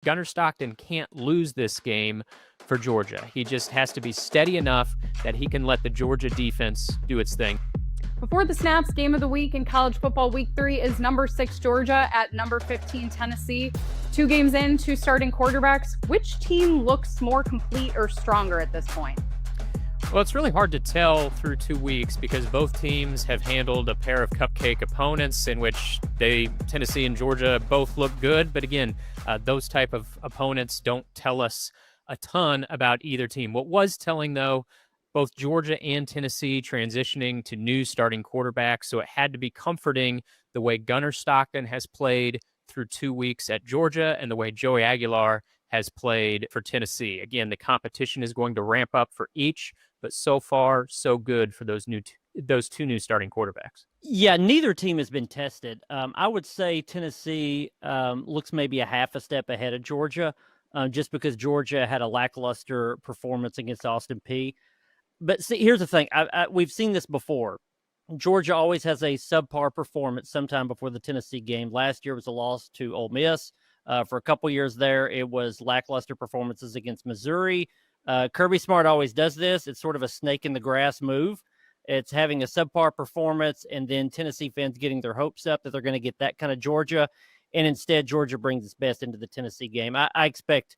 Gunner Stockton can't lose this game for Georgia. He just has to be steady enough that he can let the Georgia defense do its thing. Before the snaps, game of the week in college football week 3 is number 6 Georgia at number 15 Tennessee. 2 games in, 2 starting quarterbacks. Which team looks more complete or stronger at this point? Well, it's really hard to tell through 2 weeks because both teams have handled a pair of cupcake opponents in which Tennessee and Georgia both look good. But again, those type of opponents don't tell us a ton about either team. What was telling, though, both Georgia and Tennessee transitioning to new starting quarterbacks, so it had to be comforting the way Gunner Stockton has played through 2 weeks at Georgia and the way Joey Aguilar has played for Tennessee. Again, the competition is going to ramp up for each, but so far, so good for those two new starting quarterbacks. Yeah, neither team has been tested. I would say Tennessee looks maybe a half a step ahead of Georgia, just because Georgia had a lackluster performance against Austin Peay. But see, here's the thing. We've seen this before. Georgia always has a subpar performance sometime before the Tennessee game. Last year was a loss to Ole Miss. For a couple years there, it was lackluster performances against Missouri. Kirby Smart always does this. It's sort of a snake in the grass move. It's having a subpar performance, and then Tennessee fans getting their hopes up that they're going to get that kind of Georgia. And instead, Georgia brings its best into the Tennessee game. I expect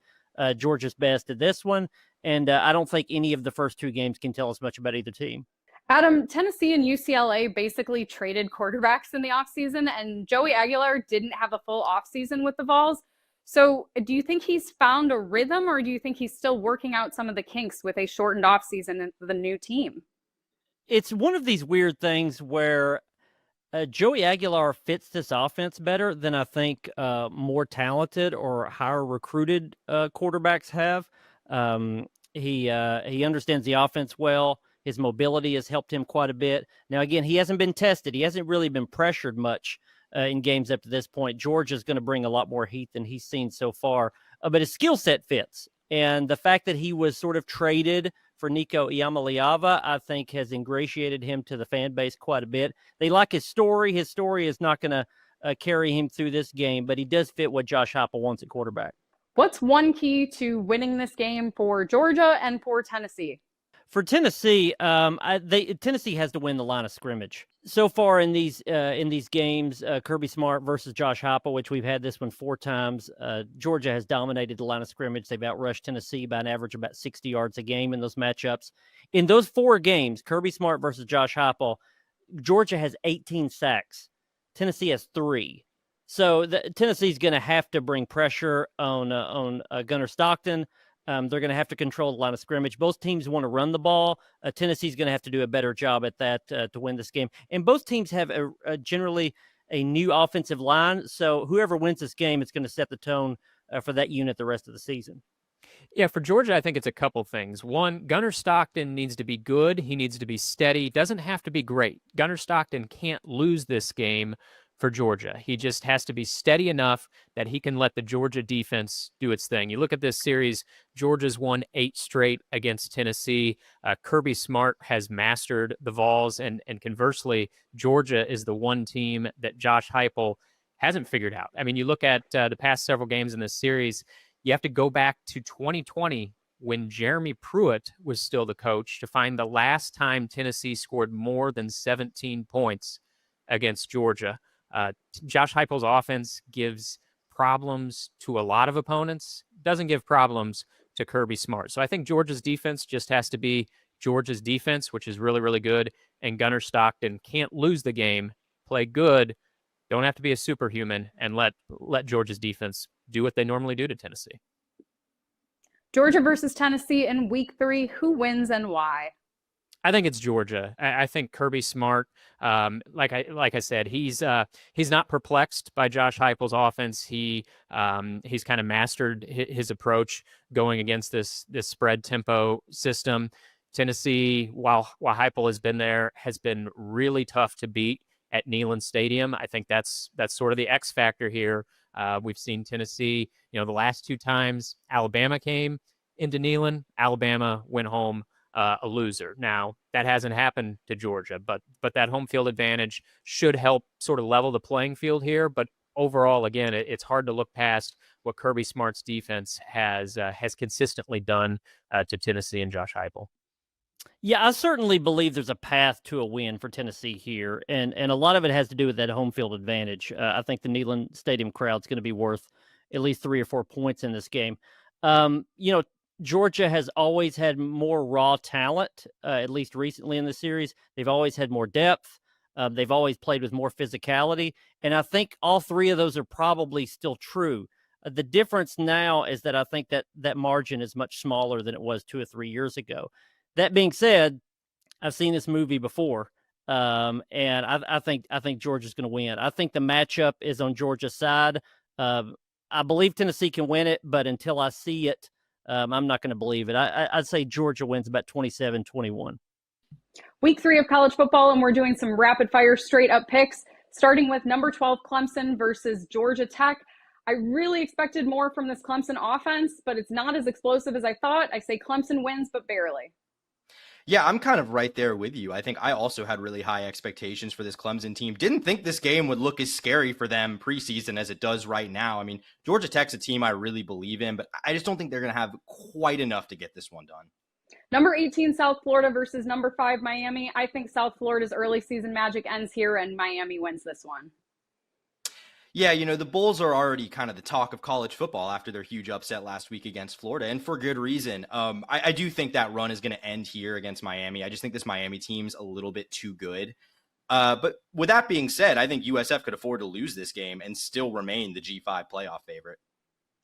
Georgia's best at this one. And I don't think any of the first 2 games can tell us much about either team. Adam, Tennessee and UCLA basically traded quarterbacks in the offseason, and Joey Aguilar didn't have a full offseason with the Vols. So do you think he's found a rhythm, or do you think he's still working out some of the kinks with a shortened offseason and the new team? It's one of these weird things where Joey Aguilar fits this offense better than I think more talented or higher recruited quarterbacks have. He understands the offense well. His mobility has helped him quite a bit. Now, again, he hasn't been tested. He hasn't really been pressured much in games up to this point. Georgia's going to bring a lot more heat than he's seen so far. But his skill set fits. And the fact that he was sort of traded for Nico Iamaleava, I think, has ingratiated him to the fan base quite a bit. They like his story. His story is not going to carry him through this game, but he does fit what Josh Heupel wants at quarterback. What's one key to winning this game for Georgia and for Tennessee? For Tennessee, Tennessee has to win the line of scrimmage. So far in these games, Kirby Smart versus Josh Heupel, which we've had this one 4 times, Georgia has dominated the line of scrimmage. They've outrushed Tennessee by an average of about 60 yards a game in those matchups. In those 4 games, Kirby Smart versus Josh Heupel, Georgia has 18 sacks. Tennessee has 3. So Tennessee's going to have to bring pressure on Gunner Stockton. They're going to have to control the line of scrimmage. Both teams want to run the ball. Tennessee's going to have to do a better job at that to win this game. And both teams have generally a new offensive line. So whoever wins this game is going to set the tone for that unit the rest of the season. Yeah, for Georgia, I think it's a couple things. One, Gunner Stockton needs to be good. He needs to be steady. Doesn't have to be great. Gunner Stockton can't lose this game for Georgia. He just has to be steady enough that he can let the Georgia defense do its thing. You look at this series, Georgia's won 8 straight against Tennessee. Kirby Smart has mastered the Vols, and conversely, Georgia is the one team that Josh Heupel hasn't figured out. I mean, you look at the past several games in this series, you have to go back to 2020 when Jeremy Pruitt was still the coach to find the last time Tennessee scored more than 17 points against Georgia. Josh Heupel's offense gives problems to a lot of opponents, doesn't give problems to Kirby Smart. So I think Georgia's defense just has to be Georgia's defense, which is really, really good. And Gunner Stockton can't lose the game, play good, don't have to be a superhuman, and let Georgia's defense do what they normally do to Tennessee. Georgia versus Tennessee in week 3, who wins and why? I think it's Georgia. I think Kirby Smart, like I said, he's not perplexed by Josh Heupel's offense. He's kind of mastered his approach going against this spread tempo system. Tennessee, while Heupel has been there, has been really tough to beat at Neyland Stadium. I think that's sort of the X factor here. We've seen Tennessee, the last 2 times Alabama came into Neyland, Alabama went home a loser. Now, that hasn't happened to Georgia, but that home field advantage should help sort of level the playing field here. But overall, again, it's hard to look past what Kirby Smart's defense has consistently done to Tennessee and Josh Heupel. Yeah, I certainly believe there's a path to a win for Tennessee here, and a lot of it has to do with that home field advantage. I think the Neyland Stadium crowd's going to be worth at least 3 or 4 points in this game. Georgia has always had more raw talent, at least recently in the series. They've always had more depth. They've always played with more physicality, and I think all 3 of those are probably still true. The difference now is that I think that margin is much smaller than it was 2 or 3 years ago. That being said, I've seen this movie before, and I think Georgia's going to win. I think the matchup is on Georgia's side. I believe Tennessee can win it, but until I see it, I'm not going to believe it. I'd say Georgia wins about 27-21. Week 3 of college football, and we're doing some rapid fire straight up picks, starting with number 12 Clemson versus Georgia Tech. I really expected more from this Clemson offense, but it's not as explosive as I thought. I say Clemson wins, but barely. Yeah, I'm kind of right there with you. I think I also had really high expectations for this Clemson team. Didn't think this game would look as scary for them preseason as it does right now. I mean, Georgia Tech's a team I really believe in, but I just don't think they're going to have quite enough to get this one done. Number 18, South Florida versus number 5, Miami. I think South Florida's early season magic ends here, and Miami wins this one. Yeah, the Bulls are already kind of the talk of college football after their huge upset last week against Florida, and for good reason. I do think that run is going to end here against Miami. I just think this Miami team's a little bit too good. But with that being said, I think USF could afford to lose this game and still remain the G5 playoff favorite.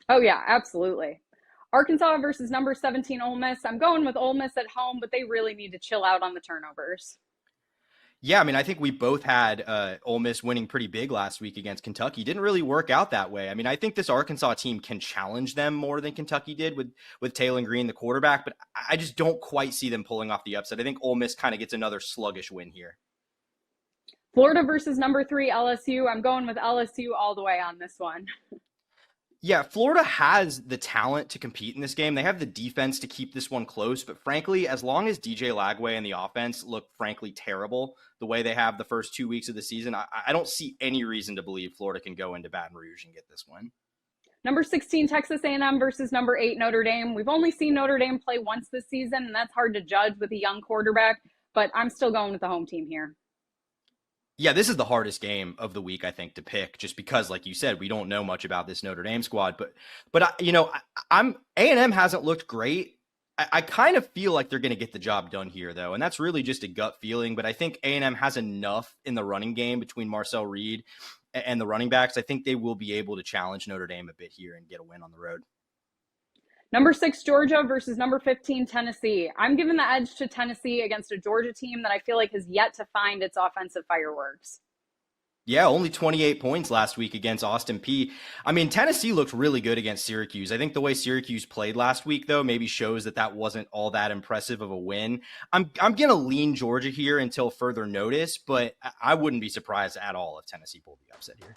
Oh, yeah, absolutely. Arkansas versus number 17, Ole Miss. I'm going with Ole Miss at home, but they really need to chill out on the turnovers. Yeah, I mean, I think we both had Ole Miss winning pretty big last week against Kentucky. Didn't really work out that way. I mean, I think this Arkansas team can challenge them more than Kentucky did with Taylor Green, the quarterback, but I just don't quite see them pulling off the upset. I think Ole Miss kind of gets another sluggish win here. Florida versus number 3, LSU. I'm going with LSU all the way on this one. Yeah, Florida has the talent to compete in this game. They have the defense to keep this one close. But frankly, as long as DJ Lagway and the offense look frankly terrible the way they have the first 2 weeks of the season, I don't see any reason to believe Florida can go into Baton Rouge and get this win. Number 16, Texas A&M versus number 8, Notre Dame. We've only seen Notre Dame play once this season, and that's hard to judge with a young quarterback. But I'm still going with the home team here. Yeah, this is the hardest game of the week, I think, to pick, just because, like you said, we don't know much about this Notre Dame squad. But A&M hasn't looked great. I kind of feel like they're going to get the job done here, though, and that's really just a gut feeling. But I think A&M has enough in the running game between Marcel Reed and the running backs. I think they will be able to challenge Notre Dame a bit here and get a win on the road. Number 6, Georgia versus number 15, Tennessee. I'm giving the edge to Tennessee against a Georgia team that I feel like has yet to find its offensive fireworks. Yeah, only 28 points last week against Austin Peay. I mean, Tennessee looked really good against Syracuse. I think the way Syracuse played last week, though, maybe shows that wasn't all that impressive of a win. I'm going to lean Georgia here until further notice, but I wouldn't be surprised at all if Tennessee pulled the upset here.